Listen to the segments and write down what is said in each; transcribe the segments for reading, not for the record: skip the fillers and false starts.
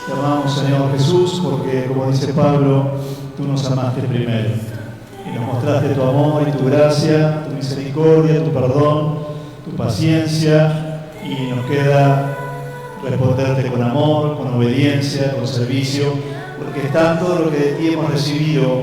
Te amamos, Señor Jesús, porque, como dice Pablo, tú nos amaste primero. Y nos mostraste tu amor y tu gracia, tu misericordia, tu perdón, tu paciencia, y nos queda responderte con amor, con obediencia, con servicio, porque es tanto lo que de ti hemos recibido,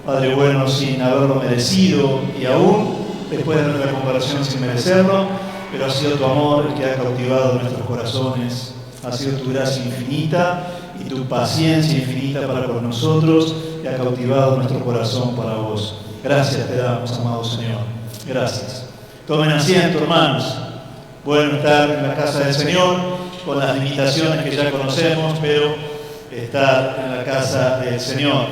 Padre bueno, sin haberlo merecido, y aún después de nuestra conversión sin merecerlo, pero ha sido tu amor el que ha cautivado nuestros corazones, ha sido tu gracia infinita y tu paciencia infinita para con nosotros, que ha cautivado nuestro corazón para vos. Gracias te damos, amado Señor. Gracias. Tomen asiento, hermanos. Bueno estar en la casa del Señor, con las limitaciones que ya conocemos, pero estar en la casa del Señor.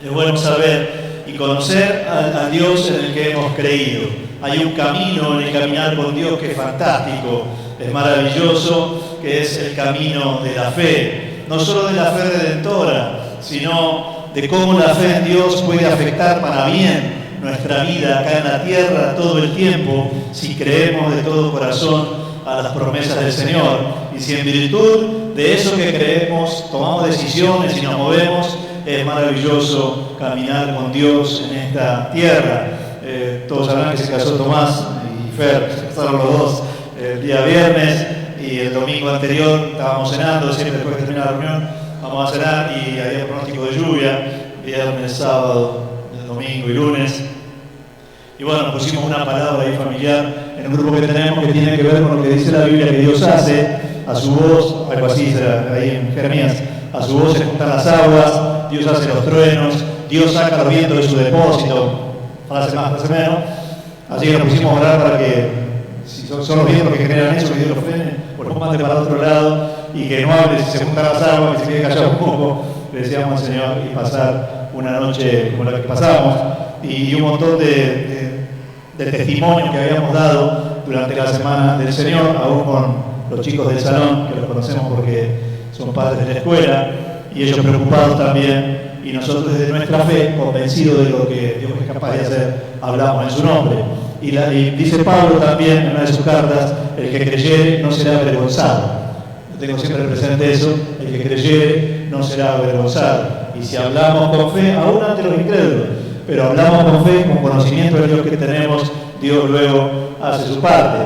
Es bueno saber y conocer al Dios en el que hemos creído. Hay un camino en el caminar con Dios que es fantástico, es maravilloso, que es el camino de la fe. No solo de la fe redentora, sino de cómo la fe en Dios puede afectar para bien nuestra vida acá en la tierra todo el tiempo, si creemos de todo corazón a las promesas del Señor. Y si en virtud de eso que creemos tomamos decisiones y nos movemos, es maravilloso caminar con Dios en esta tierra. Todos sabrán que se casó Tomás y Fer, se casaron los dos el día viernes, y el domingo anterior estábamos cenando, siempre después de terminar la reunión, vamos a cenar y había pronóstico de lluvia, viernes, sábado, domingo y lunes. Y bueno, pusimos una palabra ahí familiar en un grupo que tenemos que tiene que ver con lo que dice la Biblia que Dios hace, a su voz, algo así será ahí en Jeremías, a su voz se juntan las aguas, Dios hace los truenos, Dios saca los vientos de su depósito, frase más, frase menos. Así que nos pusimos a orar para que, si son los vientos que generan eso, que Dios los frene, o los mande para otro lado, y que no hable si se juntan las aguas, que se quede callado un poco, le decíamos al Señor, y pasar una noche como la que pasamos, y un montón de testimonios que habíamos dado durante la semana del Señor, aún con los chicos del salón, que los conocemos porque son padres de la escuela, y ellos preocupados también, y nosotros desde nuestra fe, convencidos de lo que Dios es capaz de hacer, hablamos en su nombre. Y dice Pablo también en una de sus cartas, el que creyere no será avergonzado. Yo tengo siempre presente eso, el que creyere no será avergonzado. Y si hablamos con fe, aún ante los incrédulos, pero hablamos con fe, con conocimiento del Dios que tenemos, Dios luego hace su parte.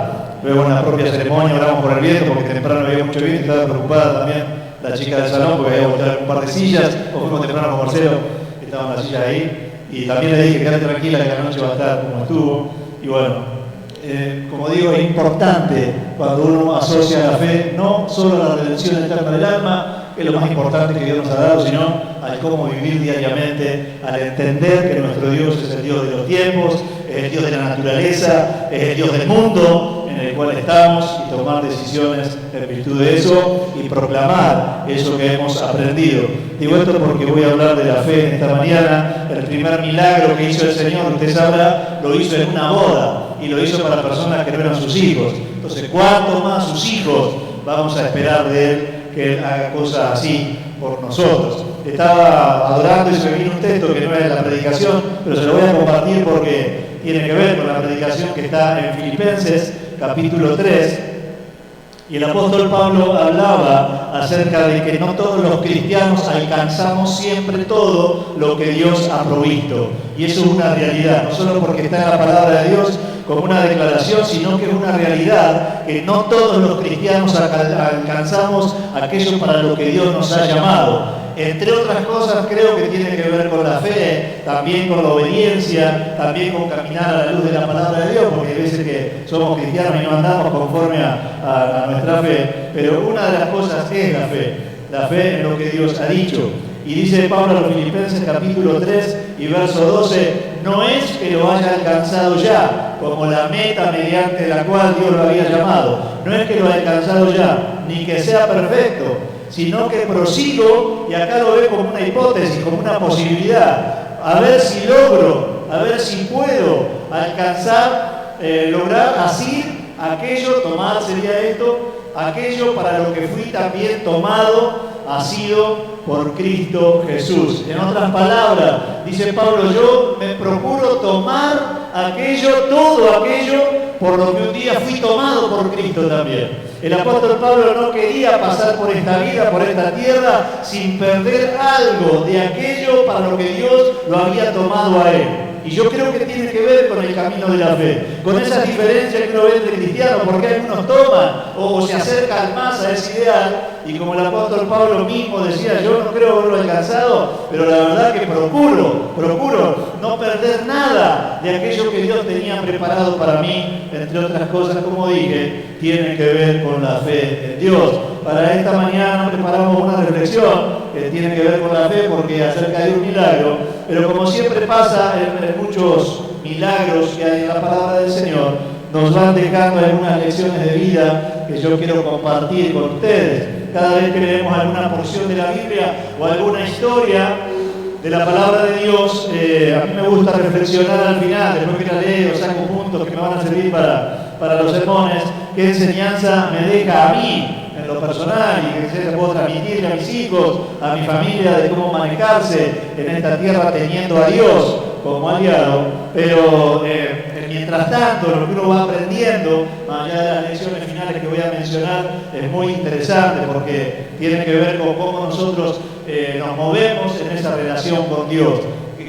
Luego en la propia ceremonia oramos por el viento, porque temprano había mucho viento y estaba preocupada también la chica del salón, porque había volteado un par de sillas, o fuimos temprano con Marcelo, que estaba en la silla ahí, y también le dije, quédate tranquila que la noche va a estar como estuvo. Y bueno, como digo, es importante cuando uno asocia la fe, no solo a la redención eterna del alma, que es lo más importante que Dios nos ha dado, sino al cómo vivir diariamente, al entender que nuestro Dios es el Dios de los tiempos, es el Dios de la naturaleza, es el Dios del mundo en el cual estamos, y tomar decisiones en virtud de eso y proclamar eso que hemos aprendido. Digo esto porque voy a hablar de la fe en esta mañana. El primer milagro que hizo el Señor, usted sabrá, lo hizo en una boda, y lo hizo para personas que no eran sus hijos. Entonces, ¿cuánto más sus hijos vamos a esperar de Él que Él haga cosas así por nosotros? Estaba adorando y se me vino un texto que no es de la predicación, pero se lo voy a compartir porque tiene que ver con la predicación que está en Filipenses, capítulo 3, y el apóstol Pablo hablaba acerca de que no todos los cristianos alcanzamos siempre todo lo que Dios ha provisto, y eso es una realidad, no solo porque está en la palabra de Dios como una declaración, sino que es una realidad que no todos los cristianos alcanzamos aquello para lo que Dios nos ha llamado. Entre otras cosas, creo que tiene que ver con la fe, también con la obediencia, también con caminar a la luz de la palabra de Dios, porque hay veces que somos cristianos y no andamos conforme a nuestra fe, pero una de las cosas es la fe en lo que Dios ha dicho. Y dice Pablo a los Filipenses capítulo 3 y verso 12, no es que lo haya alcanzado ya, como la meta mediante la cual Dios lo había llamado, no es que lo haya alcanzado ya, ni que sea perfecto, sino que prosigo, y acá lo ve como una hipótesis, como una posibilidad, a ver si logro, a ver si puedo alcanzar, lograr así aquello, tomar sería esto, aquello para lo que fui también tomado, ha sido por Cristo Jesús. En otras palabras, dice Pablo, yo me procuro tomar aquello, todo aquello por lo que un día fui tomado por Cristo también. El apóstol Pablo no quería pasar por esta vida, por esta tierra, sin perder algo de aquello para lo que Dios lo había tomado a él. Y yo creo que tiene que ver con el camino de la fe, con esas diferencias que uno ve entre cristianos, porque algunos toman o se acercan más a ese ideal, y como el apóstol Pablo mismo decía, yo no creo haberlo alcanzado, pero la verdad que procuro no perder nada de aquello que Dios tenía preparado para mí, entre otras cosas, como dije, tienen que ver con la fe en Dios. Para esta mañana preparamos una reflexión que tiene que ver con la fe, porque acerca de un milagro, pero como siempre pasa en muchos milagros que hay en la palabra del Señor, nos van dejando algunas lecciones de vida que yo quiero compartir con ustedes. Cada vez que leemos alguna porción de la Biblia o alguna historia de la palabra de Dios, a mí me gusta reflexionar al final, después que la leo, saco puntos que me van a servir para los sermones, qué enseñanza me deja a mí en lo personal y que se puedo transmitirle a mis hijos, a mi familia, de cómo manejarse en esta tierra teniendo a Dios como aliado. Pero mientras tanto, lo que uno va aprendiendo, más allá de las lecciones finales que voy a mencionar, es muy interesante porque tiene que ver con cómo nosotros nos movemos en esa relación con Dios.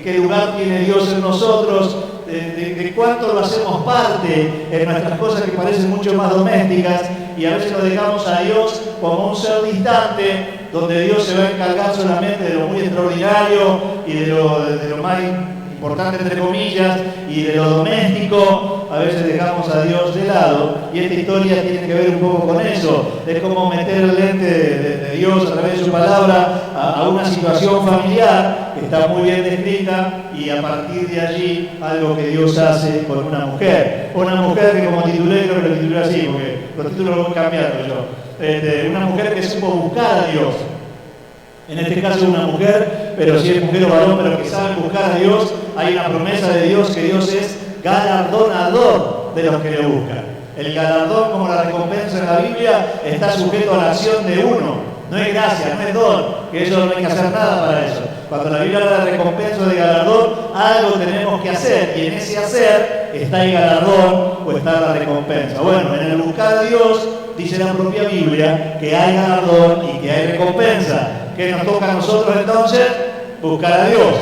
¿Qué lugar tiene Dios en nosotros? De cuánto lo hacemos parte en nuestras cosas que parecen mucho más domésticas, y a veces lo dejamos a Dios como un ser distante, donde Dios se va a encargar solamente de lo muy extraordinario y de lo más importante, entre comillas, y de lo doméstico. A veces dejamos a Dios de lado, y esta historia tiene que ver un poco con eso, de cómo meter el lente de Dios a través de su palabra a una situación familiar que está muy bien descrita, y a partir de allí algo que Dios hace con una mujer que, como titulé, creo que lo titulé así, porque los títulos los voy cambiando yo, una mujer que supo buscar a Dios. En este caso una mujer, pero si es mujer o varón, pero que sabe buscar a Dios. Hay una promesa de Dios, que Dios es galardonador de los que le buscan. El galardón, como la recompensa en la Biblia, está sujeto a la acción de uno. No es gracia, no es don, que eso no hay que hacer nada para eso. Cuando la Biblia habla de recompensa o de galardón, algo tenemos que hacer, y en ese hacer está el galardón o está la recompensa. Bueno, en el buscar a Dios, dice la propia Biblia, que hay galardón y que hay recompensa. ¿Qué nos toca a nosotros entonces? Buscar a Dios.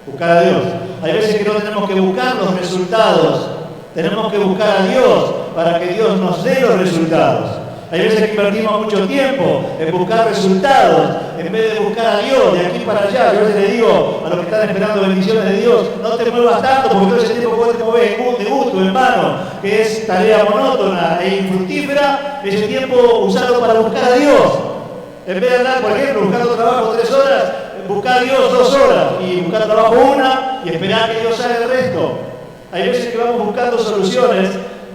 Buscar a Dios. Hay veces que no tenemos que buscar los resultados, tenemos que buscar a Dios para que Dios nos dé los resultados. Hay veces que invertimos mucho tiempo en buscar resultados en vez de buscar a Dios de aquí para allá. Yo a veces le digo a los que están esperando bendiciones de Dios, no te muevas tanto, porque todo ese tiempo que vos te mueves de gusto, en vano, que es tarea monótona e infructífera, ese tiempo usarlo para buscar a Dios. En vez de andar, por ejemplo, buscando trabajo 3 horas, buscar a Dios 2 horas, y buscar trabajo 1 y esperar que Dios haga el resto. Hay veces que vamos buscando soluciones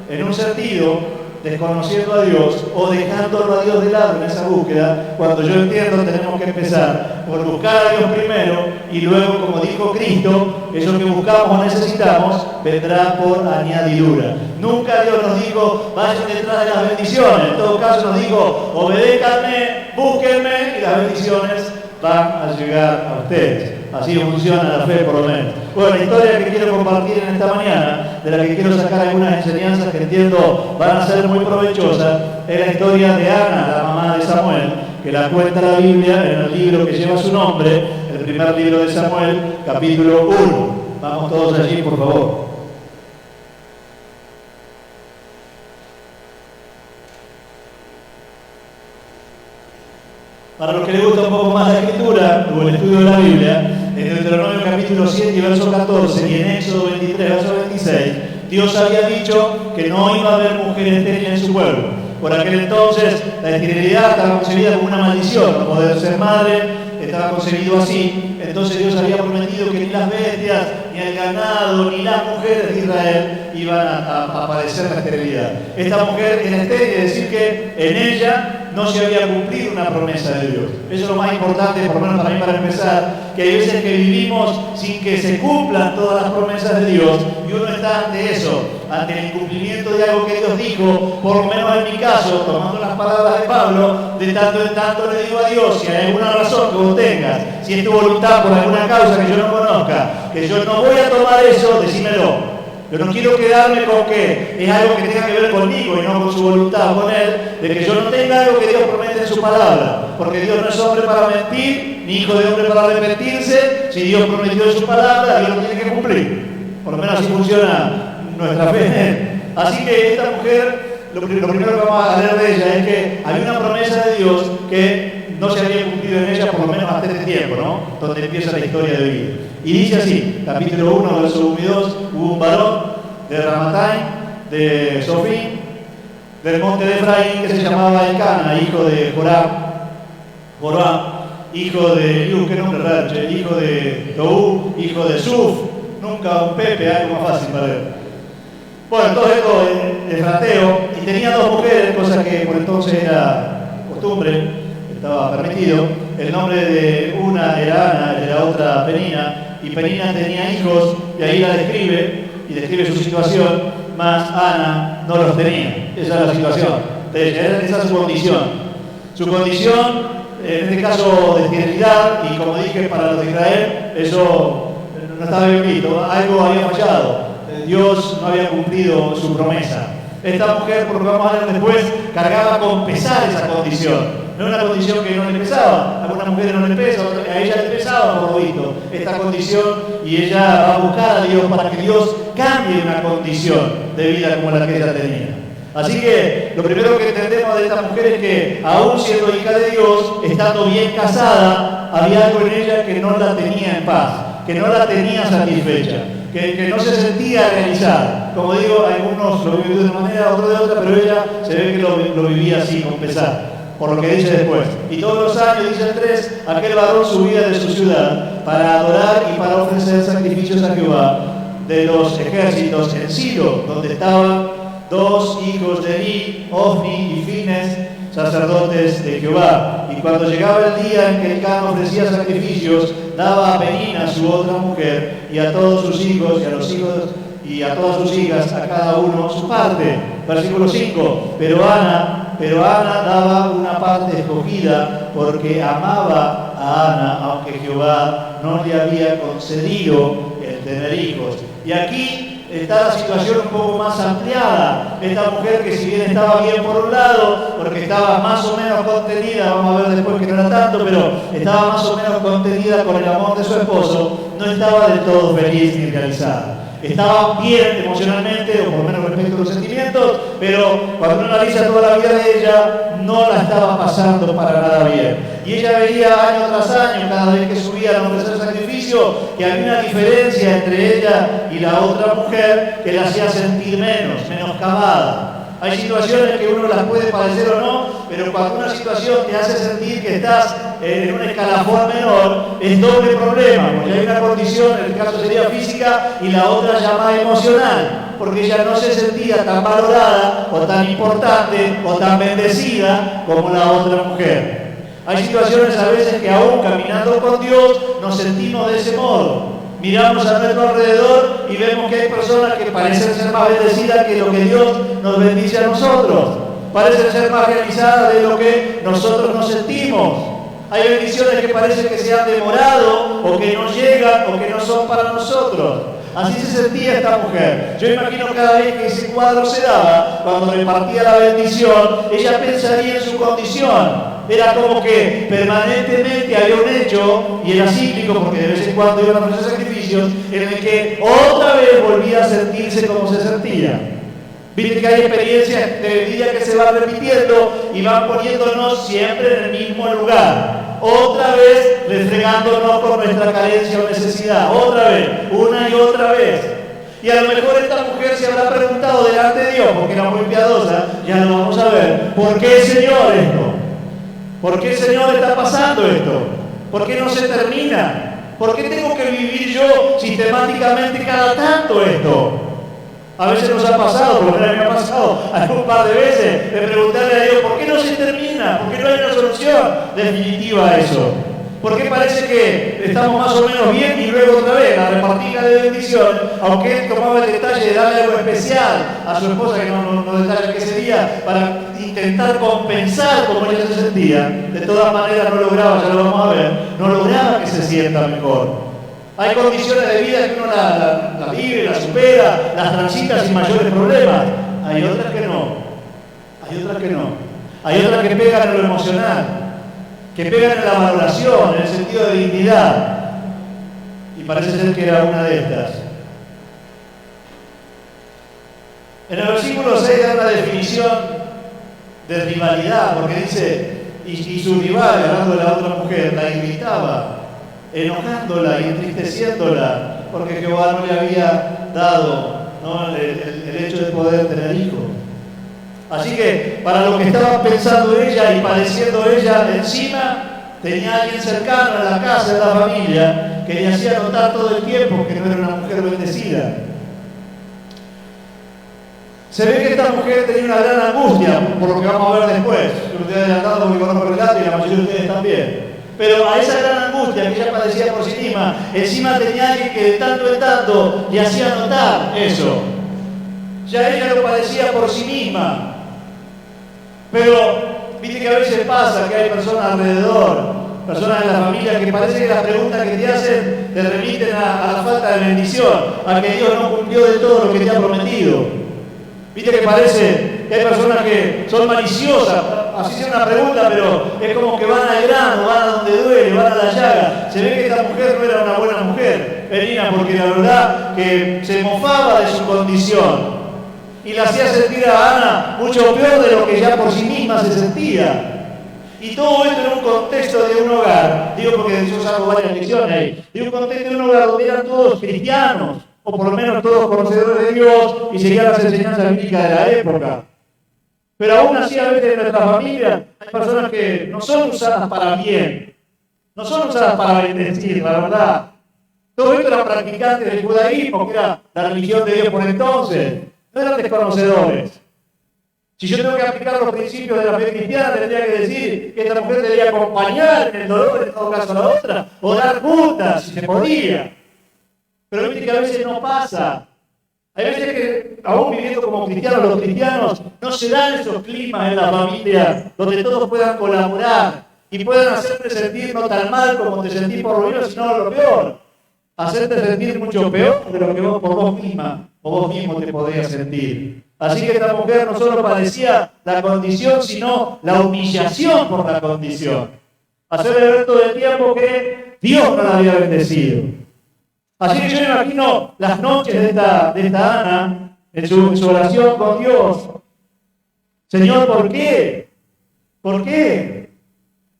en un sentido, desconociendo a Dios o dejándolo a Dios de lado en esa búsqueda, cuando yo entiendo tenemos que empezar por buscar a Dios primero, y luego, como dijo Cristo, eso que buscamos o necesitamos vendrá por añadidura. Nunca Dios nos dijo, vayan detrás de las bendiciones. En todo caso nos dijo, obedézcanme, búsquenme, y las bendiciones van a llegar a ustedes. Así funciona la fe, por lo menos. Bueno, la historia que quiero compartir en esta mañana, de la que quiero sacar algunas enseñanzas que entiendo van a ser muy provechosas, es la historia de Ana, la mamá de Samuel, que la cuenta la Biblia en el libro que lleva su nombre, el primer libro de Samuel, capítulo 1. Vamos todos allí, por favor. Para los que les gusta un poco más la escritura o el estudio de la Biblia, en Deuteronomio capítulo 7 y verso 14 y en Éxodo 23, verso 26, Dios había dicho que no iba a haber mujer estéril en su pueblo. Por aquel entonces la esterilidad estaba concebida como una maldición, no poder ser madre estaba concebido así. Entonces Dios había prometido que ni las bestias, ni el ganado, ni las mujeres de Israel iban a padecer la esterilidad. Esta mujer era estéril, es decir, que en ella no se había cumplido una promesa de Dios. Eso es lo más importante, por lo menos para mí, para empezar, que hay veces que vivimos sin que se cumplan todas las promesas de Dios, y uno está ante eso, ante el incumplimiento de algo que Dios dijo. Por lo menos en mi caso, tomando las palabras de Pablo, de tanto en tanto le digo a Dios, si hay alguna razón que vos tengas, si es tu voluntad por alguna causa que yo no conozca, que yo no voy a tomar eso, decímelo. Yo no quiero quedarme con que es algo que tenga que ver conmigo y no con su voluntad, con Él, de que yo no tenga algo que Dios promete en su palabra, porque Dios no es hombre para mentir, ni hijo de hombre para arrepentirse. Si Dios prometió en su palabra, Dios lo tiene que cumplir. Por lo menos así funciona nuestra fe en Él. Así que esta mujer, lo primero que vamos a leer de ella es que había una promesa de Dios que no se había cumplido en ella, por lo menos hasta este tiempo, ¿no? Donde empieza la historia de vida. Y dice así, capítulo 1, verso 1 y 2, hubo un varón de Ramataim, de Sofín, del monte de Efraín, que se llamaba Elcana, hijo de Joram, hijo de Iu, qué nombre raro, hijo de Tou, hijo de Suf, nunca un Pepe, algo más fácil para ver. Bueno, todo esto efrateo, y tenía dos mujeres, cosa que por entonces era costumbre, estaba permitido. El nombre de una era Ana, el de la otra Penina, y Penina tenía hijos, y ahí la describe, y describe su situación, más Ana no los tenía. Esa era la situación de ella, esa es su condición. Su condición, en este caso de esterilidad, y como dije, para los de Israel, eso no estaba bien visto, algo había fallado. Dios no había cumplido su promesa. Esta mujer, por lo que vamos a ver después, cargaba con pesar esa condición. No era una condición que no le pesaba. A algunas mujeres no le pesa, a ella le pesaba, por lo visto, esta condición, y ella va a buscar a Dios para que Dios cambie una condición de vida como la que ella tenía. Así que lo primero que entendemos de esta mujer es que, aún siendo hija de Dios, estando bien casada, había algo en ella que no la tenía en paz, que no la tenía satisfecha, que no se sentía realizada. Como digo, algunos lo vivían de una manera, otros de otra, pero ella se ve que lo vivía así, con pesar, por lo que dice después. Y todos los años, dice el 3, aquel varón subía de su ciudad para adorar y para ofrecer sacrificios a Jehová de los ejércitos en Silo, donde estaban dos hijos de Eli, Ofni y Fines, sacerdotes de Jehová. Y cuando llegaba el día en que Elcana ofrecía sacrificios, daba a Penina, su otra mujer, y a todos sus hijos, y a los hijos y a todas sus hijas, a cada uno su parte. Versículo 5. Pero Ana daba una parte escogida, porque amaba a Ana, aunque Jehová no le había concedido el tener hijos. Y aquí está la situación un poco más ampliada. Esta mujer, que si bien estaba bien por un lado, porque estaba más o menos contenida, vamos a ver después que no era tanto, pero estaba más o menos contenida con el amor de su esposo, no estaba del todo feliz ni realizada. Estaba bien emocionalmente, o por lo menos respecto a los sentimientos, pero cuando uno analiza toda la vida de ella, no la estaba pasando para nada bien. Y ella veía año tras año, cada vez que subía a ofrecer sacrificio, que había una diferencia entre ella y la otra mujer que la hacía sentir menoscabada. Hay situaciones que uno las puede padecer o no, pero cuando una situación te hace sentir que estás en un escalafón menor, es doble problema, porque hay una condición, en el caso sería física, y la otra llamada emocional, porque ella no se sentía tan valorada, o tan importante, o tan bendecida como la otra mujer. Hay situaciones a veces que aún caminando con Dios nos sentimos de ese modo. Miramos a nuestro alrededor y vemos que hay personas que parecen ser más bendecidas que lo que Dios nos bendice a nosotros. Parecen ser más realizadas de lo que nosotros nos sentimos. Hay bendiciones que parece que se han demorado, o que no llegan, o que no son para nosotros. Así se sentía esta mujer. Yo imagino cada vez que ese cuadro se daba, cuando repartía la bendición, ella pensaría en su condición. Era como que permanentemente había un hecho, y era cíclico, porque de vez en cuando iban a hacer sacrificios, en el que otra vez volvía a sentirse como se sentía. Viste que hay experiencias de vida que se van repitiendo y van poniéndonos siempre en el mismo lugar. Otra vez refregándonos por nuestra carencia o necesidad. Otra vez, una y otra vez. Y a lo mejor esta mujer se habrá preguntado delante de Dios, porque era muy piadosa, ya lo vamos a ver, ¿por qué, Señor, esto? ¿Por qué, Señor, está pasando esto? ¿Por qué no se termina? ¿Por qué tengo que vivir yo sistemáticamente cada tanto esto? A veces nos ha pasado, por lo menos me ha pasado algún par de veces, de preguntarle a Dios, ¿por qué no se termina? ¿Por qué no hay una solución definitiva a eso? ¿Por qué parece que estamos más o menos bien y luego otra vez la repartija de bendición, aunque él tomaba el detalle de darle algo especial a su esposa, que no detalla qué sería, para intentar compensar como ella se sentía, de todas maneras no lograba, ya lo vamos a ver, no lograba que se sienta mejor. Hay condiciones de vida que uno las vive, las supera, las transita sin mayores problemas. Hay otras que no. Hay otras que no. Hay otras que pegan en lo emocional, que pegan en la valoración, en el sentido de dignidad. Y parece ser que era una de estas. En el versículo 6 da una definición de rivalidad, porque dice, y su rival, hablando de la otra mujer, la irritaba, enojándola y entristeciéndola, porque Jehová no le había dado, ¿no?, el hecho de poder tener hijos. Así que, para lo que estaba pensando ella y padeciendo ella, encima tenía a alguien cercano en la casa, en la familia, que le hacía notar todo el tiempo que no era una mujer bendecida. Se ve que esta mujer tenía una gran angustia, por lo que vamos a ver después. Yo lo estoy adelantando porque conozco el relato y la mayoría de ustedes también. Pero a esa gran angustia que ella padecía por sí misma, encima tenía alguien que de tanto en tanto le hacía notar eso. Ya ella lo padecía por sí misma. Pero viste que a veces pasa que hay personas alrededor, personas en la familia, que parece que las preguntas que te hacen te remiten a la falta de bendición, a que Dios no cumplió de todo lo que te ha prometido. Viste que parece que hay personas que son maliciosas, así sea una pregunta, pero es como que van al grano, van a donde duele, van a la llaga. Se ve que esta mujer no era una buena mujer, Penina, porque la verdad que se mofaba de su condición y la hacía sentir a Ana mucho peor de lo que ya por sí misma se sentía. Y todo esto en un contexto de un hogar, digo porque yo salgo varias lecciones ahí, de un contexto de un hogar donde eran todos cristianos, o por lo menos todos conocedores de Dios y seguían las enseñanzas bíblicas de la época. Pero aún así a veces en nuestra familia hay personas que no son usadas para bien, no son usadas para bendecir, la verdad. Todo esto eran practicantes del judaísmo, que era la religión de Dios por entonces, no eran desconocedores. Si yo tengo que aplicar los principios de la fe cristiana, tendría que decir que esta mujer debería acompañar en el dolor, en todo caso a la otra, o dar juntas, si se podía. Pero viste que a veces no pasa. Hay veces que, aún viviendo como cristianos, los cristianos no se dan esos climas en la familia donde todos puedan colaborar y puedan hacerte sentir no tan mal como te sentís por lo menos, sino lo peor. Hacerte sentir mucho peor de lo que vos por vos misma o vos mismo te podrías sentir. Así que esta mujer no solo padecía la condición, sino la humillación por la condición. Hacerle ver todo el tiempo que Dios no la había bendecido. Así que yo me imagino las noches de esta Ana en su oración con Dios. Señor, ¿por qué? ¿Por qué?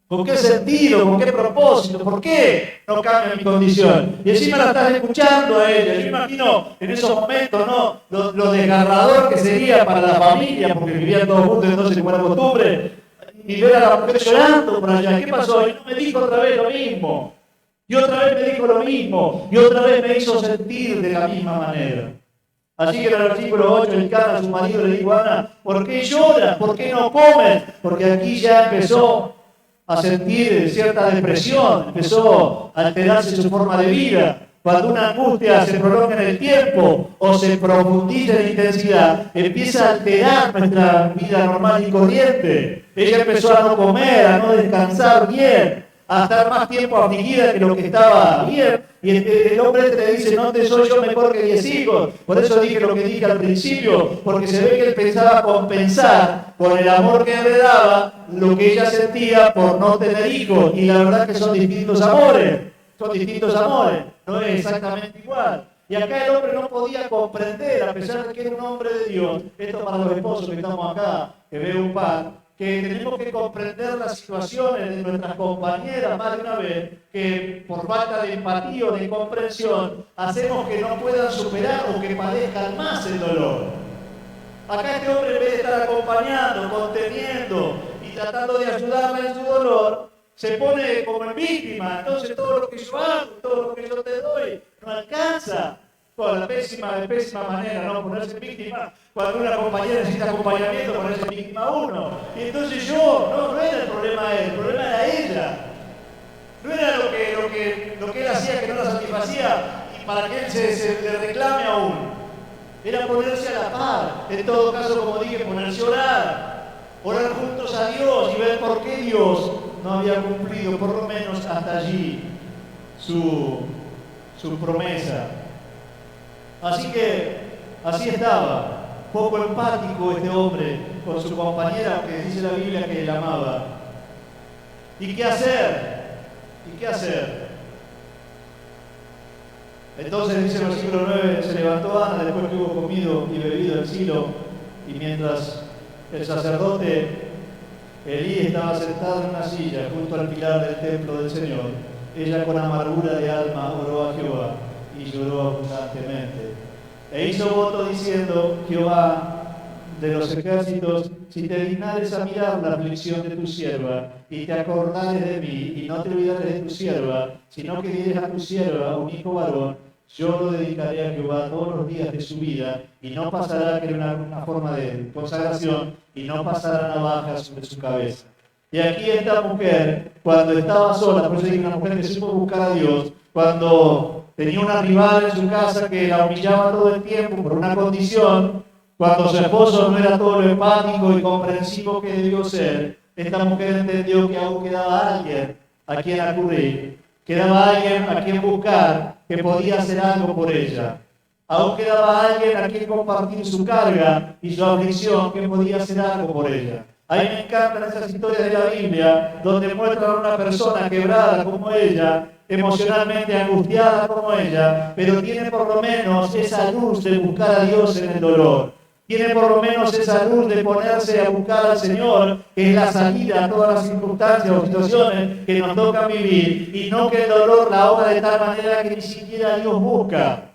¿Con qué sentido? ¿Con qué propósito? ¿Por qué no cambia mi condición? Y encima la estás escuchando a ella. Yo me imagino en esos momentos, ¿no?, lo desgarrador que sería para la familia, porque vivían todos juntos, entonces como era costumbre, y ver a la mujer llorando por allá. ¿Qué pasó? Y no me dijo otra vez lo mismo. Y otra vez me dijo lo mismo, y otra vez me hizo sentir de la misma manera. Así que en el versículo 8, el Cana a su marido le dijo a Ana, ¿por qué lloras? ¿Por qué no comes? Porque aquí ya empezó a sentir cierta depresión, empezó a alterarse su forma de vida. Cuando una angustia se prolonga en el tiempo o se profundiza en intensidad, empieza a alterar nuestra vida normal y corriente. Ella empezó a no comer, a no descansar bien, a estar más tiempo afligida que lo que estaba bien. Y el hombre te dice, no te soy yo mejor que 10 hijos. Por eso dije lo que dije al principio, porque se ve que él pensaba compensar con el amor que él le daba lo que ella sentía por no tener hijos. Y la verdad que son distintos amores, no es exactamente igual. Y acá el hombre no podía comprender, a pesar de que era un hombre de Dios, esto para los esposos que estamos acá, que veo un par, que tenemos que comprender las situaciones de nuestras compañeras más de una vez, que por falta de empatía o de comprensión, hacemos que no puedan superar o que padezcan más el dolor. Acá este hombre, en vez de estar acompañando, conteniendo y tratando de ayudarla en su dolor, se pone como en víctima. Entonces todo lo que yo hago, todo lo que yo te doy, no alcanza. Con la pésima manera, ¿no? Ponerse víctima. Cuando una compañera necesita acompañamiento, ponerse víctima uno. Y entonces no era el problema él, el problema era ella. No era lo que él hacía que no la satisfacía y para que él se le reclame aún. Era ponerse a la par. En todo caso, como dije, ponerse a orar. Orar juntos a Dios y ver por qué Dios no había cumplido, por lo menos hasta allí, su su promesa. Así que así estaba, poco empático este hombre con su compañera, que dice la Biblia que él amaba. ¿Y qué hacer? ¿Y qué hacer? Entonces dice el versículo 9, se levantó Ana después que hubo comido y bebido el Silo, y mientras el sacerdote Elí estaba sentado en una silla junto al pilar del templo del Señor, ella con amargura de alma oró a Jehová y lloró abundantemente. E hizo voto diciendo: Jehová de los ejércitos, si te dignares a mirar la aflicción de tu sierva, y te acordares de mí, y no te olvidares de tu sierva, sino que dieres a tu sierva un hijo varón, yo lo dedicaré a Jehová todos los días de su vida, y no pasará, que era una forma de consagración, y no pasará navaja sobre su cabeza. Y aquí esta mujer, cuando estaba sola, por eso digo una mujer que supo buscar a Dios, cuando tenía una rival en su casa que la humillaba todo el tiempo por una condición, cuando su esposo no era todo lo empático y comprensivo que debió ser, esta mujer entendió que aún quedaba alguien a quien acudir, quedaba alguien a quien buscar, que podía hacer algo por ella. Aún quedaba alguien a quien compartir su carga y su aflicción, que podía hacer algo por ella. A mí me encantan esas historias de la Biblia, donde muestran a una persona quebrada como ella, emocionalmente angustiada como ella, pero tiene por lo menos esa luz de buscar a Dios en el dolor. Tiene por lo menos esa luz de ponerse a buscar al Señor, que es la salida a todas las circunstancias o situaciones que nos tocan vivir, y no que el dolor la ahoga de tal manera que ni siquiera Dios busca.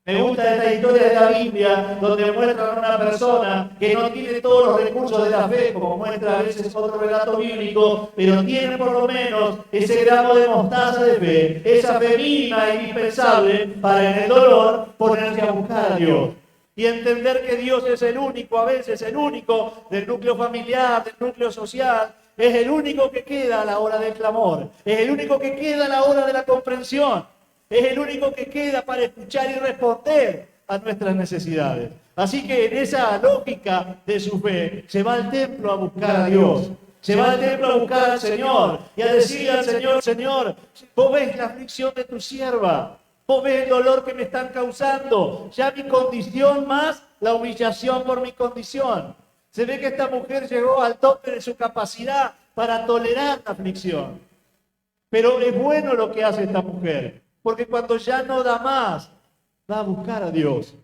Me gusta esta historia de la Biblia, donde muestran a una persona que no tiene todos los recursos de la fe, como muestra a veces otro relato bíblico, pero tiene por lo menos ese gramo de mostaza de fe, esa fe mínima e indispensable para en el dolor ponerse a buscar a Dios. Y entender que Dios es el único, a veces el único del núcleo familiar, del núcleo social, es el único que queda a la hora del clamor, es el único que queda a la hora de la comprensión, es el único que queda para escuchar y responder a nuestras necesidades. Así que en esa lógica de su fe, se va al templo a buscar a Dios, se va al templo a buscar al Señor y a decirle al Señor: Señor, vos ves la aflicción de tu sierva, vos ves el dolor que me están causando, ya mi condición más la humillación por mi condición. Se ve que esta mujer llegó al tope de su capacidad para tolerar la aflicción. Pero es bueno lo que hace esta mujer, porque cuando ya no da más, va a buscar a Dios.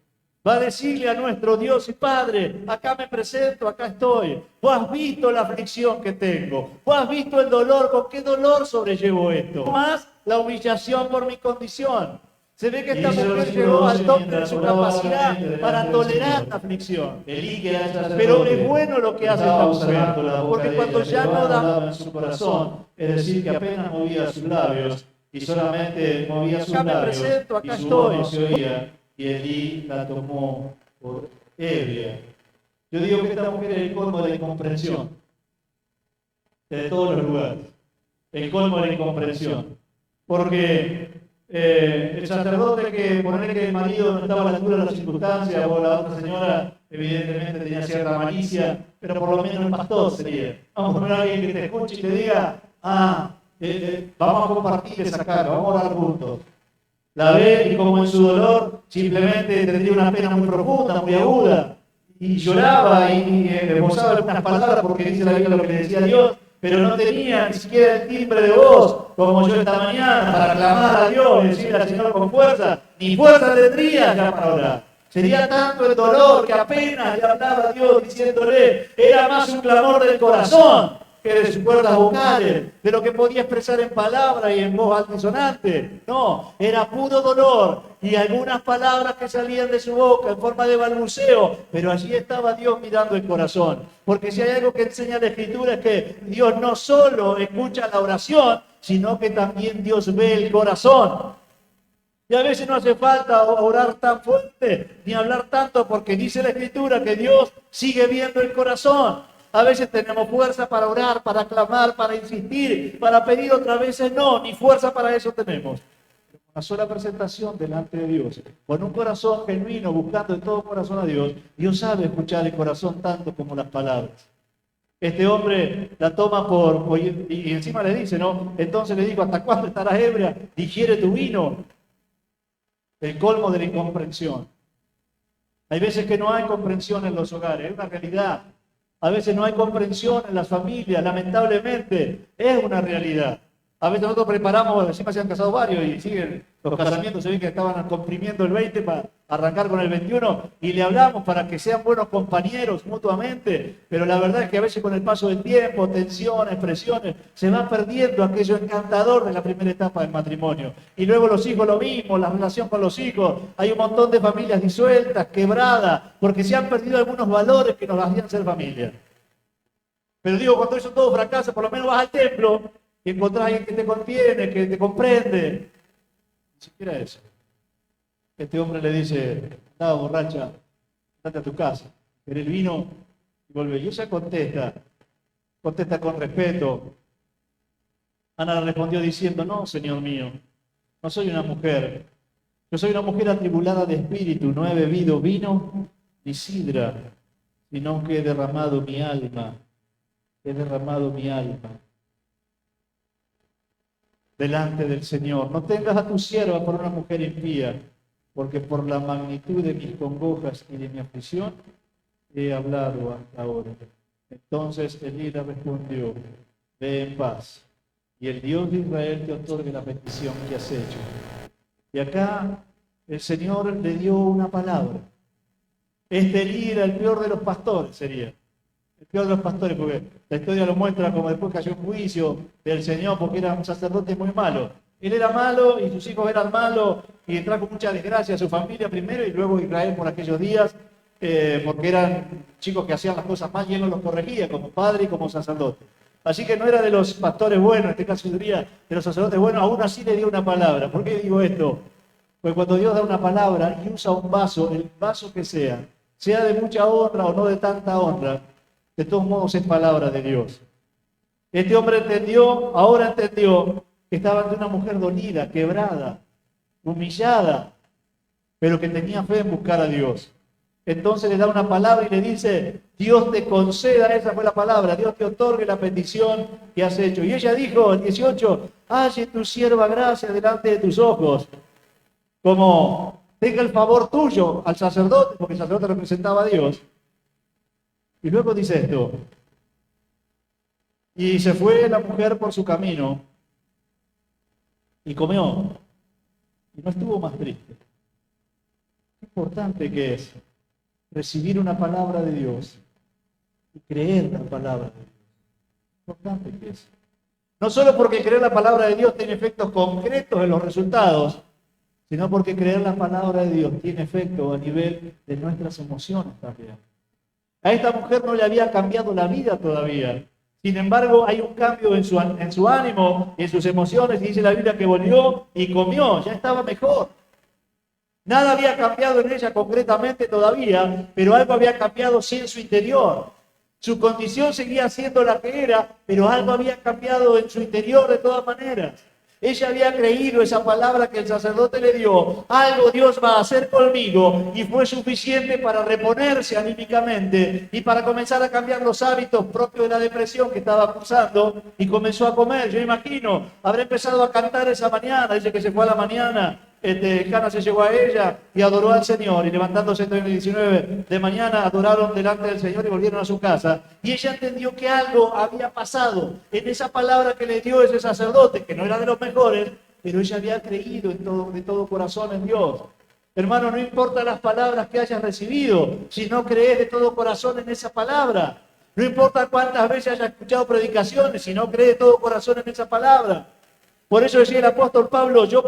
Va a decirle a nuestro Dios y Padre: acá me presento, acá estoy. Vos has visto la aflicción que tengo, vos has visto el dolor, con qué dolor sobrellevo esto. Más la humillación por mi condición. Se ve que esta mujer llegó al tope de su capacidad para tolerar la aflicción. Pero es bueno lo que hace esta mujer, porque cuando ya no da en su corazón, es decir, que apenas movía sus labios y solamente movía sus labios, acá me presento, acá estoy, no se oía, y Elí la tomó por ebria. Yo digo que esta mujer es el colmo de la incomprensión de todos los lugares, el colmo de la incomprensión, porque el sacerdote, que poner que el marido no estaba a la altura de las circunstancias, o la otra señora evidentemente tenía cierta malicia, pero por lo menos el pastor sería. Vamos a poner a alguien que te escuche y te diga: vamos a compartir esa carga, vamos a orar juntos. La ve, y como en su dolor simplemente tendría una pena muy profunda, muy aguda, y lloraba y esbozaba algunas palabras, porque dice la Biblia lo que le decía a Dios, pero no tenía ni siquiera el timbre de voz, como yo esta mañana, para clamar a Dios y decirle al Señor con fuerza. Ni fuerza tendría ya para orar. Sería tanto el dolor que apenas le hablaba a Dios diciéndole. Era más un clamor del corazón que de sus cuerdas vocales, de lo que podía expresar en palabras y en voz altisonante. No, era puro dolor y algunas palabras que salían de su boca en forma de balbuceo, pero allí estaba Dios mirando el corazón. Porque si hay algo que enseña la Escritura es que Dios no solo escucha la oración, sino que también Dios ve el corazón. Y a veces no hace falta orar tan fuerte ni hablar tanto, porque dice la Escritura que Dios sigue viendo el corazón. A veces tenemos fuerza para orar, para clamar, para insistir, para pedir, otras veces no, ni fuerza para eso tenemos. Una sola presentación delante de Dios, con un corazón genuino, buscando de todo corazón a Dios, Dios sabe escuchar el corazón tanto como las palabras. Este hombre la toma y encima le dice, ¿no? Entonces le dijo: ¿hasta cuándo estarás ebria? Digiere tu vino. el colmo de la incomprensión. Hay veces que no hay comprensión en los hogares, es una realidad. A veces no hay comprensión en las familias, lamentablemente, es una realidad. A veces nosotros preparamos, encima se han casado varios y siguen los casamientos, se ven que estaban comprimiendo el 20 para arrancar con el 21 y le hablamos para que sean buenos compañeros mutuamente, pero la verdad es que a veces con el paso del tiempo, tensiones, presiones, se va perdiendo aquello encantador de la primera etapa del matrimonio. Y luego los hijos lo mismo, la relación con los hijos, hay un montón de familias disueltas, quebradas, porque se han perdido algunos valores que nos hacían ser familia. Pero digo, cuando eso todo fracasa, por lo menos vas al templo y encontrás a alguien que te contiene, que te comprende. Ni siquiera eso. Este hombre le dice, estaba borracha, andate a tu casa. Pero él vino y volvió. Y ella contesta con respeto. Ana le respondió diciendo, no, Señor mío, no soy una mujer. Yo soy una mujer atribulada de espíritu, no he bebido vino ni sidra, sino que he derramado mi alma. He derramado mi alma delante del Señor. No tengas a tu sierva por una mujer impía, porque por la magnitud de mis congojas y de mi aflicción he hablado hasta ahora. Entonces Elí le respondió, ve en paz, y el Dios de Israel te otorgue la petición que has hecho. Y acá el Señor le dio una palabra. Este Elí era el peor de los pastores, sería. El peor de los pastores, porque la historia lo muestra como después cayó en juicio del Señor porque era un sacerdote muy malo. Él era malo y sus hijos eran malos y trajo mucha desgracia a su familia primero y luego a Israel por aquellos días, porque eran chicos que hacían las cosas mal y él no los corregía como padre y como sacerdote. Así que no era de los pastores buenos, en este caso diría de los sacerdotes buenos, aún así le dio una palabra. ¿Por qué digo esto? Pues cuando Dios da una palabra y usa un vaso, el vaso que sea de mucha honra o no de tanta honra, de todos modos es palabra de Dios. Este hombre ahora entendió que estaba ante una mujer dolida, quebrada, humillada, pero que tenía fe en buscar a Dios. Entonces le da una palabra y le dice, Dios te conceda, esa fue la palabra, Dios te otorgue la petición que has hecho. Y ella dijo, el 18, halle tu sierva gracia delante de tus ojos, como tenga el favor tuyo al sacerdote, porque el sacerdote representaba a Dios. Y luego dice esto, y se fue la mujer por su camino y comió y no estuvo más triste. Qué importante que es recibir una palabra de Dios y creer la palabra de Dios. Qué importante que es. No solo porque creer la palabra de Dios tiene efectos concretos en los resultados, sino porque creer la palabra de Dios tiene efecto a nivel de nuestras emociones también. A esta mujer no le había cambiado la vida todavía. Sin embargo, hay un cambio en su ánimo, en sus emociones, y dice la Biblia que volvió y comió, ya estaba mejor. Nada había cambiado en ella concretamente todavía, pero algo había cambiado sí en su interior. Su condición seguía siendo la que era, pero algo había cambiado en su interior de todas maneras. Ella había creído esa palabra que el sacerdote le dio, algo Dios va a hacer conmigo, y fue suficiente para reponerse anímicamente y para comenzar a cambiar los hábitos propios de la depresión que estaba acusando, y comenzó a comer. Yo imagino, habrá empezado a cantar esa mañana, dice que se fue a la mañana, Cana se llegó a ella y adoró al Señor, y levantándose en el 19 de mañana adoraron delante del Señor y volvieron a su casa, y ella entendió que algo había pasado en esa palabra que le dio ese sacerdote, que no era de los mejores, pero ella había creído de todo corazón en Dios. Hermano, no importa las palabras que hayas recibido, si no crees de todo corazón en esa palabra. No importa cuántas veces hayas escuchado predicaciones, si no crees de todo corazón en esa palabra. Por eso decía el apóstol Pablo, yo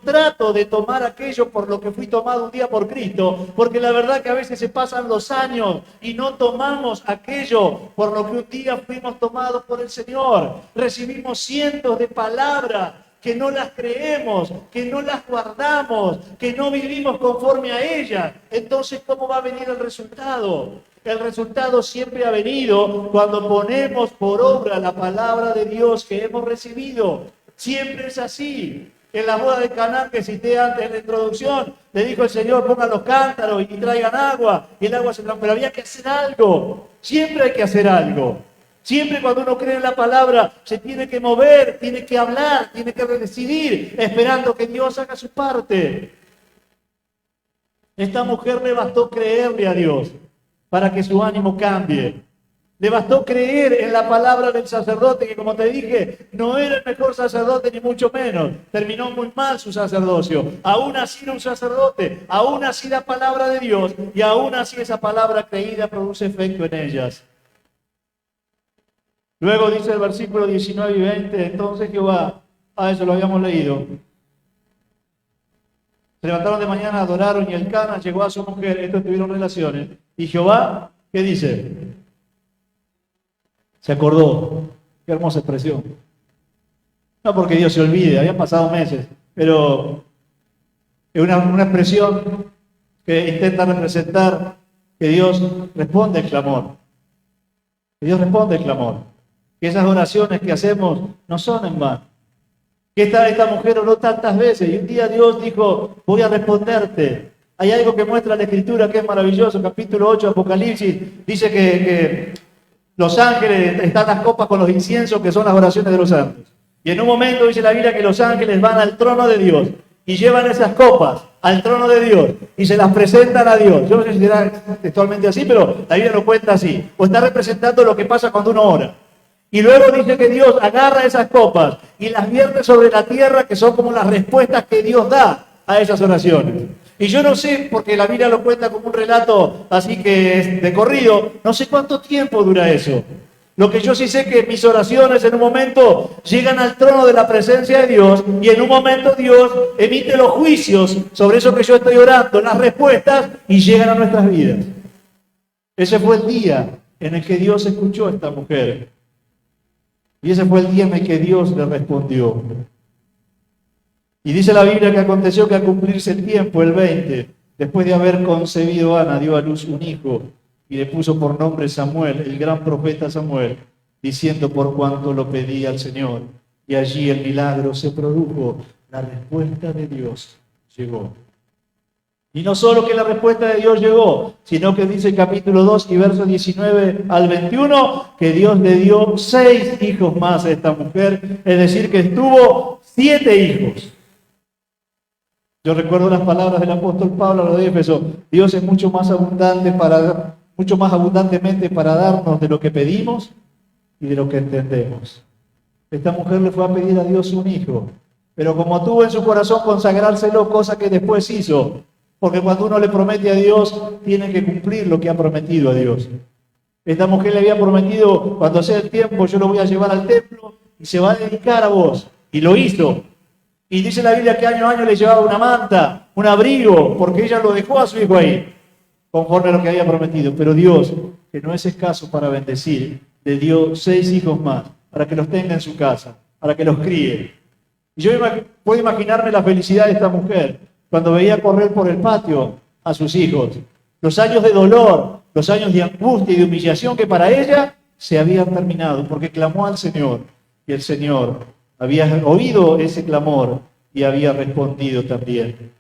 trato de tomar aquello por lo que fui tomado un día por Cristo, porque la verdad que a veces se pasan los años y no tomamos aquello por lo que un día fuimos tomados por el Señor. Recibimos cientos de palabras que no las creemos, que no las guardamos, que no vivimos conforme a ellas. Entonces, ¿cómo va a venir el resultado? El resultado siempre ha venido cuando ponemos por obra la palabra de Dios que hemos recibido. Siempre es así. En la boda de Caná que cité antes en la introducción, le dijo el Señor, pongan los cántaros y traigan agua, y el agua se transformó. Pero había que hacer algo. Siempre hay que hacer algo. Siempre cuando uno cree en la palabra, se tiene que mover, tiene que hablar, tiene que decidir, esperando que Dios haga su parte. Esta mujer le bastó creerle a Dios para que su ánimo cambie. Le bastó creer en la palabra del sacerdote, que como te dije, no era el mejor sacerdote ni mucho menos. Terminó muy mal su sacerdocio. Aún así era un sacerdote, aún así la palabra de Dios, y aún así esa palabra creída produce efecto en ellas. Luego dice el versículo 19 y 20, entonces Jehová, eso lo habíamos leído. Se levantaron de mañana, adoraron, y Elcana llegó a su mujer, estos tuvieron relaciones. Y Jehová, ¿qué dice? Se acordó. Qué hermosa expresión. No porque Dios se olvide, habían pasado meses, pero es una expresión que intenta representar que Dios responde al clamor. Que Dios responde al clamor. Que esas oraciones que hacemos no son en vano. Que esta mujer oró tantas veces y un día Dios dijo, voy a responderte. Hay algo que muestra la Escritura que es maravilloso. Capítulo 8 de Apocalipsis dice que los ángeles están las copas con los inciensos que son las oraciones de los santos. Y en un momento dice la Biblia que los ángeles van al trono de Dios y llevan esas copas al trono de Dios y se las presentan a Dios. Yo no sé si será textualmente así, pero la Biblia lo cuenta así. O está representando lo que pasa cuando uno ora. Y luego dice que Dios agarra esas copas y las vierte sobre la tierra, que son como las respuestas que Dios da a esas oraciones. Y yo no sé, porque la Biblia lo cuenta como un relato así que es de corrido, no sé cuánto tiempo dura eso. Lo que yo sí sé que mis oraciones en un momento llegan al trono de la presencia de Dios y en un momento Dios emite los juicios sobre eso que yo estoy orando, las respuestas, y llegan a nuestras vidas. Ese fue el día en el que Dios escuchó a esta mujer. Y ese fue el día en el que Dios le respondió. Y dice la Biblia que aconteció que al cumplirse el tiempo, el 20, después de haber concebido Ana, dio a luz un hijo y le puso por nombre Samuel, el gran profeta Samuel, diciendo por cuanto lo pedía al Señor. Y allí el milagro se produjo, la respuesta de Dios llegó. Y no solo que la respuesta de Dios llegó, sino que dice el capítulo 2 y versos 19 al 21, que Dios le dio 6 hijos más a esta mujer, es decir, que tuvo 7 hijos. Yo recuerdo las palabras del apóstol Pablo a los de Éfeso: Dios es mucho más abundantemente para darnos de lo que pedimos y de lo que entendemos. Esta mujer le fue a pedir a Dios un hijo, pero como tuvo en su corazón consagrárselo, cosa que después hizo, porque cuando uno le promete a Dios, tiene que cumplir lo que ha prometido a Dios. Esta mujer le había prometido, cuando sea el tiempo, yo lo voy a llevar al templo y se va a dedicar a vos. Y lo hizo. Y dice la Biblia que año a año le llevaba una manta, un abrigo, porque ella lo dejó a su hijo ahí, conforme a lo que había prometido. Pero Dios, que no es escaso para bendecir, le dio 6 hijos más, para que los tenga en su casa, para que los críe. Y yo puedo imaginarme la felicidad de esta mujer cuando veía correr por el patio a sus hijos. Los años de dolor, los años de angustia y de humillación que para ella se habían terminado, porque clamó al Señor, y el Señor había oído ese clamor y había respondido también.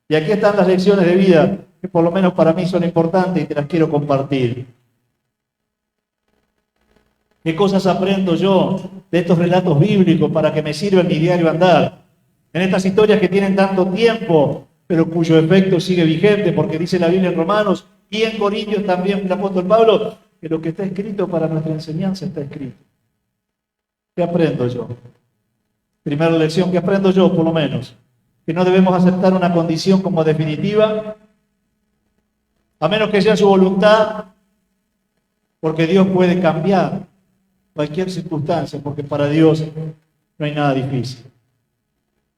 Y aquí están las lecciones de vida que por lo menos para mí son importantes y te las quiero compartir. ¿Qué cosas aprendo yo de estos relatos bíblicos para que me sirva en mi diario andar? En estas historias que tienen tanto tiempo, pero cuyo efecto sigue vigente, porque dice la Biblia en Romanos y en Corintios también el apóstol Pablo, que lo que está escrito para nuestra enseñanza está escrito. ¿Qué aprendo yo? Primera lección que aprendo yo, por lo menos, que no debemos aceptar una condición como definitiva, a menos que sea su voluntad, porque Dios puede cambiar cualquier circunstancia, porque para Dios no hay nada difícil,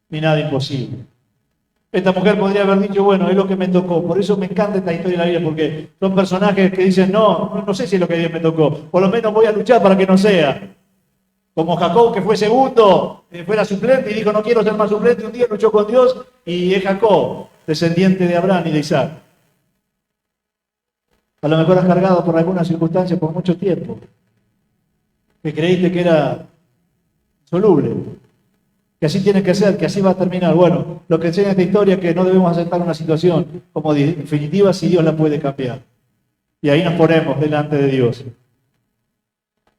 ni nada imposible. Esta mujer podría haber dicho, bueno, es lo que me tocó. Por eso me encanta esta historia de la Biblia, porque son personajes que dicen, no sé si es lo que Dios me tocó, por lo menos voy a luchar para que no sea. Como Jacob, que fue segundo, fue la suplente y dijo, no quiero ser más suplente. Un día luchó con Dios y es Jacob, descendiente de Abraham y de Isaac. A lo mejor has cargado por alguna circunstancia por mucho tiempo, que creíste que era soluble, que así tiene que ser, que así va a terminar. Bueno, lo que enseña esta historia es que no debemos aceptar una situación como definitiva si Dios la puede cambiar. Y ahí nos ponemos delante de Dios.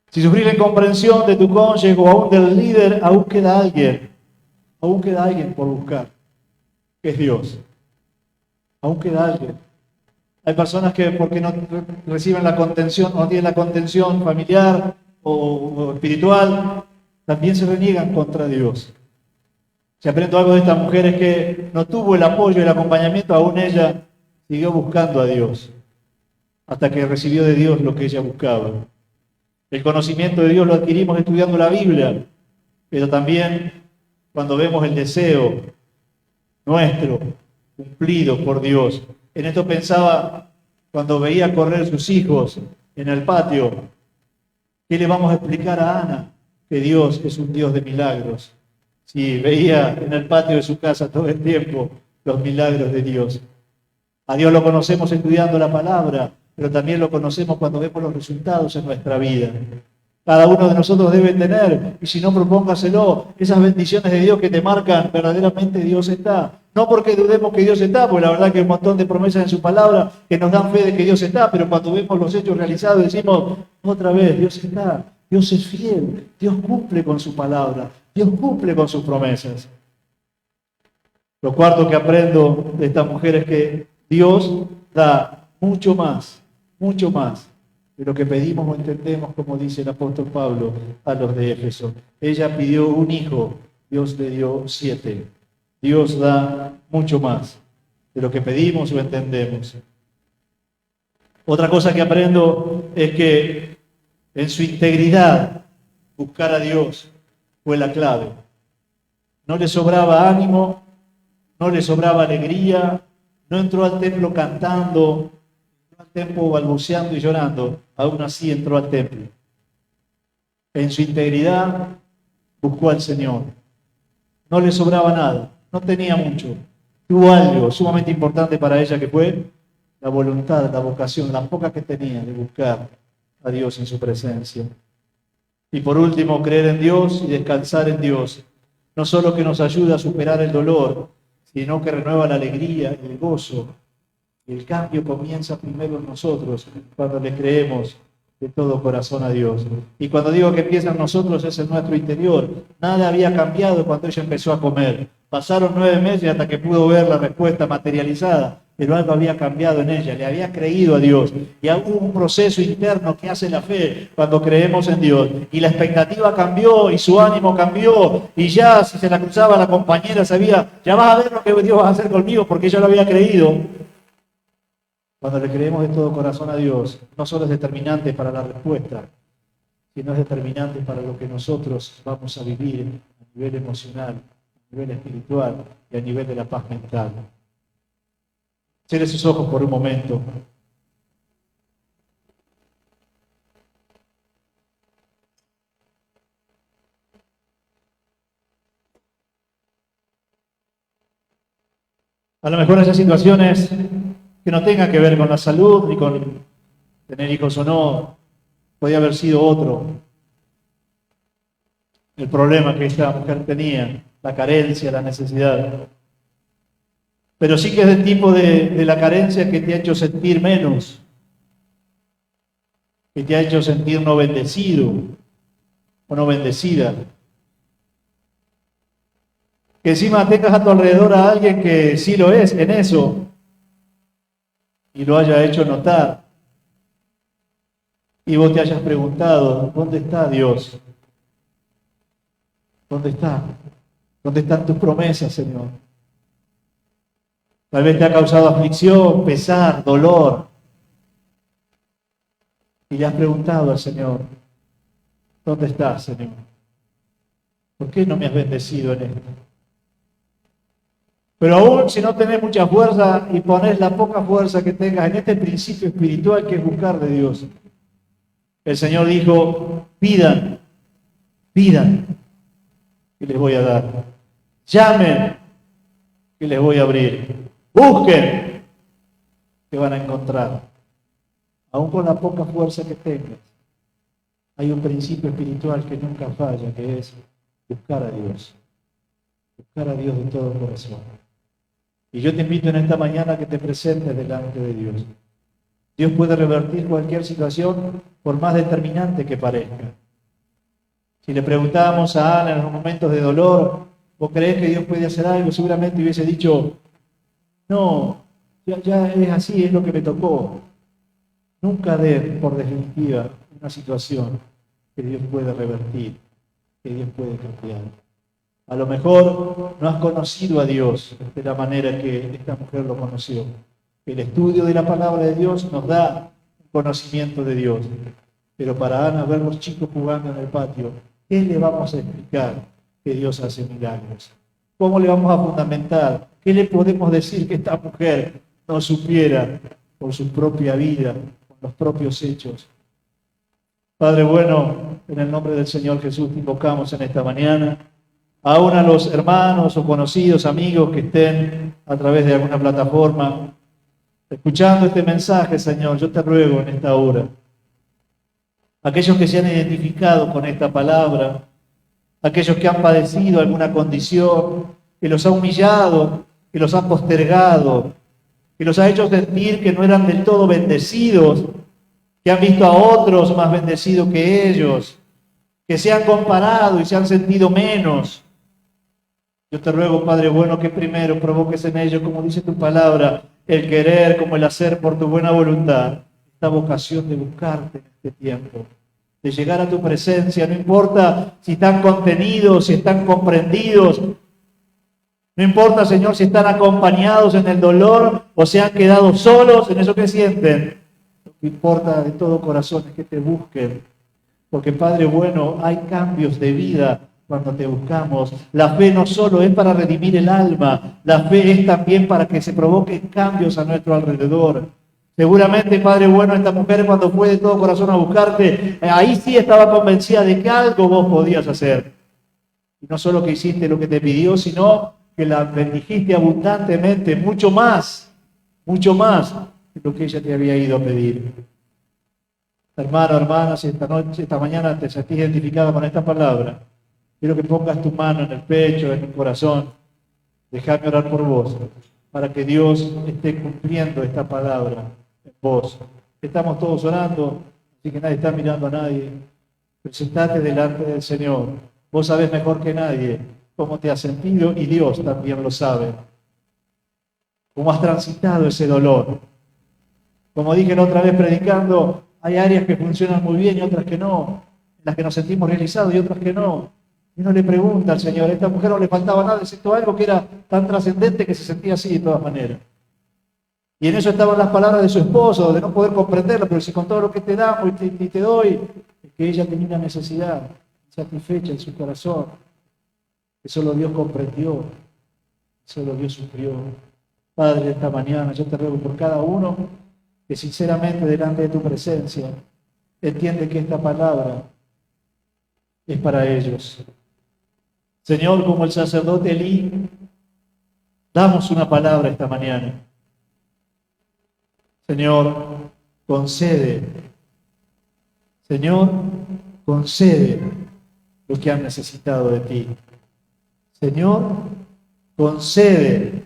Si sufrís la incomprensión de tu cónyuge o aún del líder, aún queda alguien por buscar, que es Dios. Aún queda alguien. Hay personas que porque no reciben la contención o no tienen la contención familiar o espiritual, también se reniegan contra Dios. Si aprendo algo de esta mujer es que no tuvo el apoyo y el acompañamiento, aún ella siguió buscando a Dios, hasta que recibió de Dios lo que ella buscaba. El conocimiento de Dios lo adquirimos estudiando la Biblia, pero también cuando vemos el deseo nuestro cumplido por Dios. En esto pensaba cuando veía correr sus hijos en el patio. ¿Qué le vamos a explicar a Ana? Que Dios es un Dios de milagros. Si veía en el patio de su casa todo el tiempo los milagros de Dios. A Dios lo conocemos estudiando la palabra, pero también lo conocemos cuando vemos los resultados en nuestra vida. Cada uno de nosotros debe tener, y si no, propóngaselo, esas bendiciones de Dios que te marcan, verdaderamente Dios está. No porque dudemos que Dios está, porque la verdad que hay un montón de promesas en su palabra que nos dan fe de que Dios está, pero cuando vemos los hechos realizados decimos, otra vez, Dios está, Dios es fiel, Dios cumple con su palabra, Dios cumple con sus promesas. Lo cuarto que aprendo de esta mujer es que Dios da mucho más de lo que pedimos o entendemos, como dice el apóstol Pablo a los de Éfeso. Ella pidió un hijo, Dios le dio 7. Dios da mucho más de lo que pedimos o entendemos. Otra cosa que aprendo es que en su integridad buscar a Dios fue la clave. No le sobraba ánimo, no le sobraba alegría, no entró al templo cantando, al templo balbuceando y llorando, aún así entró al templo. En su integridad buscó al Señor. No le sobraba nada, no tenía mucho. Tuvo algo sumamente importante para ella que fue la voluntad, la vocación, la poca que tenía de buscar a Dios en su presencia. Y por último, creer en Dios y descansar en Dios. No solo que nos ayuda a superar el dolor, sino que renueva la alegría y el gozo. El cambio comienza primero en nosotros, cuando le creemos de todo corazón a Dios. Y cuando digo que empieza en nosotros, es en nuestro interior. Nada había cambiado cuando ella empezó a comer. Pasaron 9 meses hasta que pudo ver la respuesta materializada, pero algo había cambiado en ella, le había creído a Dios. Y hubo un proceso interno que hace la fe cuando creemos en Dios. Y la expectativa cambió y su ánimo cambió. Y ya si se la cruzaba la compañera sabía, ya vas a ver lo que Dios va a hacer conmigo porque ella lo había creído. Cuando le creemos de todo corazón a Dios, no solo es determinante para la respuesta, sino es determinante para lo que nosotros vamos a vivir a nivel emocional, a nivel espiritual y a nivel de la paz mental. Cierre sus ojos por un momento. A lo mejor esas situaciones que no tengan que ver con la salud ni con tener hijos o no, podía haber sido otro. El problema que esta mujer tenía, la carencia, la necesidad. Pero sí que es del tipo de la carencia que te ha hecho sentir menos, que te ha hecho sentir no bendecido o no bendecida. Que encima tengas a tu alrededor a alguien que sí lo es en eso y lo haya hecho notar. Y vos te hayas preguntado, ¿dónde está Dios? ¿Dónde está? ¿Dónde están tus promesas, Señor? Tal vez te ha causado aflicción, pesar, dolor. Y le has preguntado al Señor, ¿dónde estás, Señor? ¿Por qué no me has bendecido en esto? Pero aún si no tenés mucha fuerza y ponés la poca fuerza que tengas en este principio espiritual que es buscar de Dios, el Señor dijo, pidan, que les voy a dar. Llamen, que les voy a abrir. Busquen, que van a encontrar. Aún con la poca fuerza que tengas, hay un principio espiritual que nunca falla, que es buscar a Dios. Buscar a Dios de todo corazón. Y yo te invito en esta mañana a que te presentes delante de Dios. Dios puede revertir cualquier situación, por más determinante que parezca. Si le preguntábamos a Ana en los momentos de dolor, ¿vos creés que Dios puede hacer algo? Seguramente hubiese dicho, no, ya es así, es lo que me tocó. Nunca dé por definitiva una situación que Dios puede revertir, que Dios puede cambiar. A lo mejor no has conocido a Dios de la manera que esta mujer lo conoció. El estudio de la palabra de Dios nos da conocimiento de Dios. Pero para Ana, ver los chicos jugando en el patio, ¿qué le vamos a explicar que Dios hace milagros? ¿Cómo le vamos a fundamentar? ¿Qué le podemos decir que esta mujer no supiera por su propia vida, por los propios hechos? Padre bueno, en el nombre del Señor Jesús te invocamos en esta mañana. Aún a los hermanos o conocidos, amigos que estén a través de alguna plataforma escuchando este mensaje, Señor, yo te ruego en esta hora. Aquellos que se han identificado con esta palabra, aquellos que han padecido alguna condición, que los ha humillado, que los ha postergado, que los ha hecho sentir que no eran del todo bendecidos, que han visto a otros más bendecidos que ellos, que se han comparado y se han sentido menos. Yo te ruego, Padre bueno, que primero provoques en ellos, como dice tu palabra, el querer como el hacer por tu buena voluntad, esta vocación de buscarte en este tiempo, de llegar a tu presencia, no importa si están contenidos, si están comprendidos, no importa, Señor, si están acompañados en el dolor o se han quedado solos en eso que sienten. Lo que importa de todo corazón es que te busquen, porque Padre bueno, hay cambios de vida cuando te buscamos. La fe no solo es para redimir el alma, la fe es también para que se provoquen cambios a nuestro alrededor. Seguramente, Padre bueno, esta mujer cuando fue de todo corazón a buscarte, ahí sí estaba convencida de que algo vos podías hacer. Y no solo que hiciste lo que te pidió, sino que la bendijiste abundantemente, mucho más de lo que ella te había ido a pedir. Hermano, hermana, si esta mañana te sentís identificado con esta palabra, quiero que pongas tu mano en el pecho, en el corazón. Déjame orar por vos, para que Dios esté cumpliendo esta palabra en vos. Estamos todos orando, así que nadie está mirando a nadie. Presentate delante del Señor. Vos sabés mejor que nadie cómo te has sentido y Dios también lo sabe. Cómo has transitado ese dolor. Como dije la otra vez predicando, hay áreas que funcionan muy bien y otras que no, en las que nos sentimos realizados y otras que no. Y uno le pregunta al Señor, a esta mujer no le faltaba nada, excepto algo que era tan trascendente que se sentía así de todas maneras. Y en eso estaban las palabras de su esposo, de no poder comprenderlo, pero si con todo lo que te damos y te doy, es que ella tenía una necesidad satisfecha en su corazón, que solo Dios comprendió, solo Dios suplió. Padre, esta mañana yo te ruego por cada uno que sinceramente delante de tu presencia entiende que esta palabra es para ellos. Señor, como el sacerdote Elí, damos una palabra esta mañana. Señor, concede. Señor, concede lo que han necesitado de ti. Señor, concede.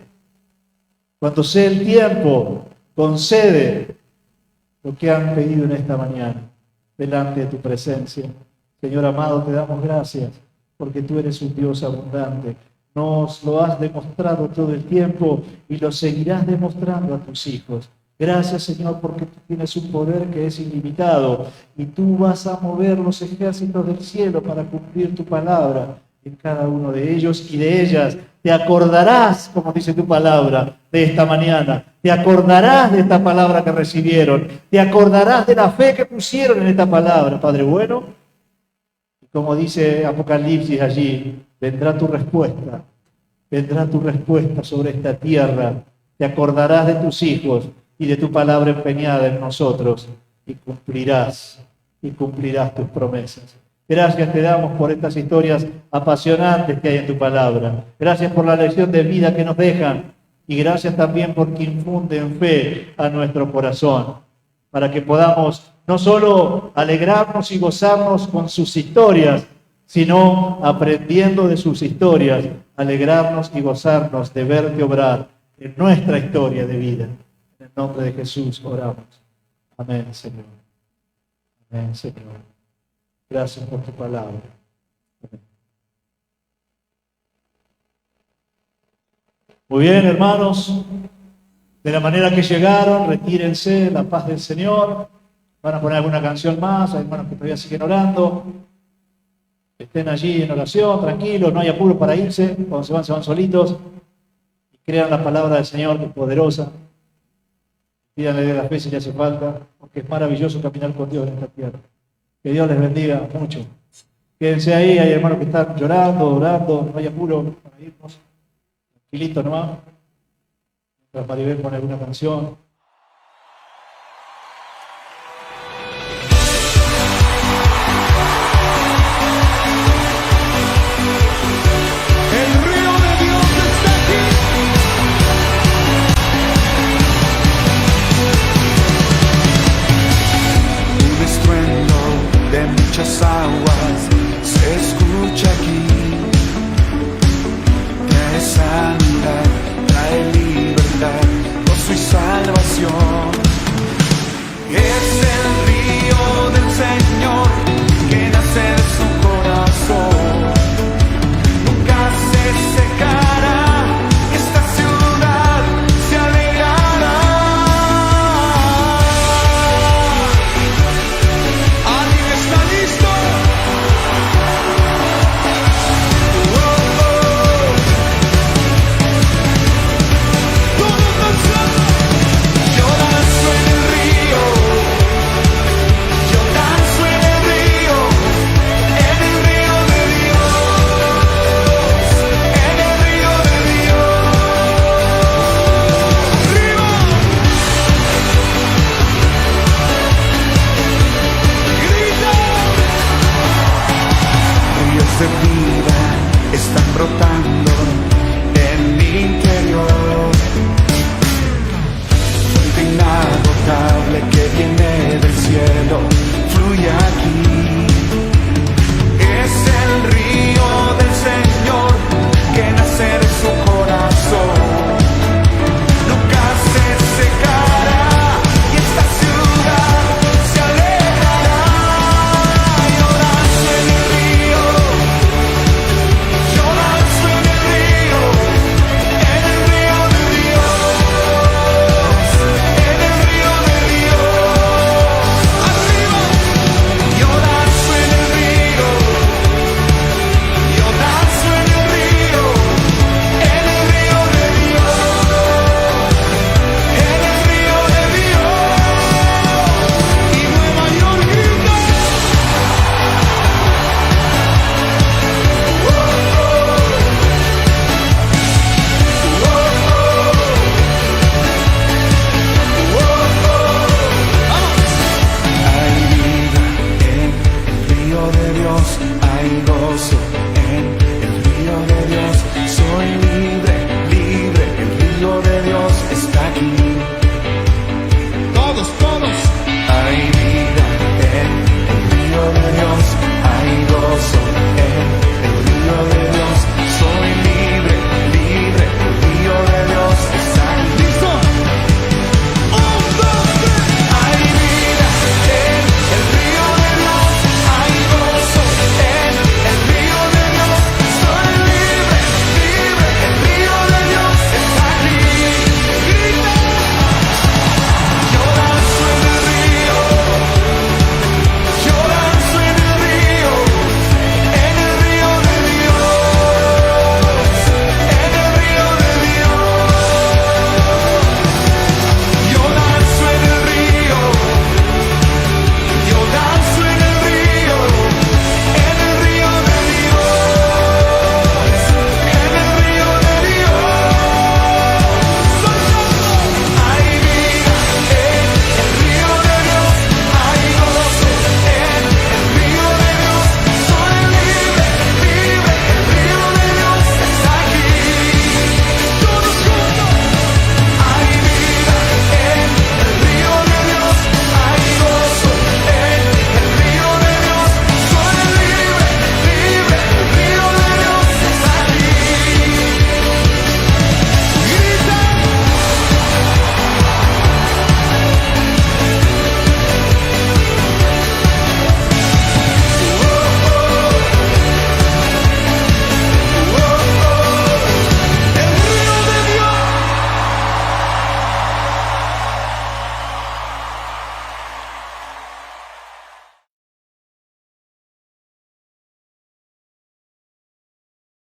Cuando sea el tiempo, concede lo que han pedido en esta mañana, delante de tu presencia. Señor amado, te damos gracias, porque tú eres un Dios abundante. Nos lo has demostrado todo el tiempo y lo seguirás demostrando a tus hijos. Gracias, Señor, porque tú tienes un poder que es ilimitado y tú vas a mover los ejércitos del cielo para cumplir tu palabra en cada uno de ellos y de ellas. Te acordarás, como dice tu palabra, de esta mañana. Te acordarás de esta palabra que recibieron. Te acordarás de la fe que pusieron en esta palabra, Padre bueno. Y como dice Apocalipsis allí, vendrá tu respuesta sobre esta tierra. Te acordarás de tus hijos y de tu palabra empeñada en nosotros y cumplirás tus promesas. Gracias te damos por estas historias apasionantes que hay en tu palabra. Gracias por la lección de vida que nos dejan y gracias también porque infunden fe a nuestro corazón para que podamos no solo alegrarnos y gozarnos con sus historias, sino aprendiendo de sus historias, alegrarnos y gozarnos de verte obrar en nuestra historia de vida. En el nombre de Jesús oramos. Amén, Señor. Amén, Señor. Gracias por tu palabra. Amén. Muy bien, hermanos. De la manera que llegaron, retírense, la paz del Señor. Van a poner alguna canción más, hay hermanos que todavía siguen orando. Estén allí en oración, tranquilos, no hay apuro para irse. Cuando se van solitos. Y crean la palabra del Señor, que es poderosa. Pídanle de la fe si le hace falta, porque es maravilloso caminar con Dios en esta tierra. Que Dios les bendiga mucho. Quédense ahí, hay hermanos que están llorando, orando, no hay apuro para irnos. Tranquilito nomás. Mientras Maribel pone alguna canción. Muchas aguas se escucha aquí, trae sanidad, trae libertad, gozo y salvación. Es el río del Señor que nace de su corazón, nunca se secará, esta ciudad se alegrará. ¿Alguien está listo? Todos danzando. Yo danzo en el río, yo danzo en el río de Dios, en el río de Dios. ¡Arriba! ¡Grita! Ríos de vida están brotando en mi interior, fuente inagotable que viene del cielo, fluye aquí. Es el río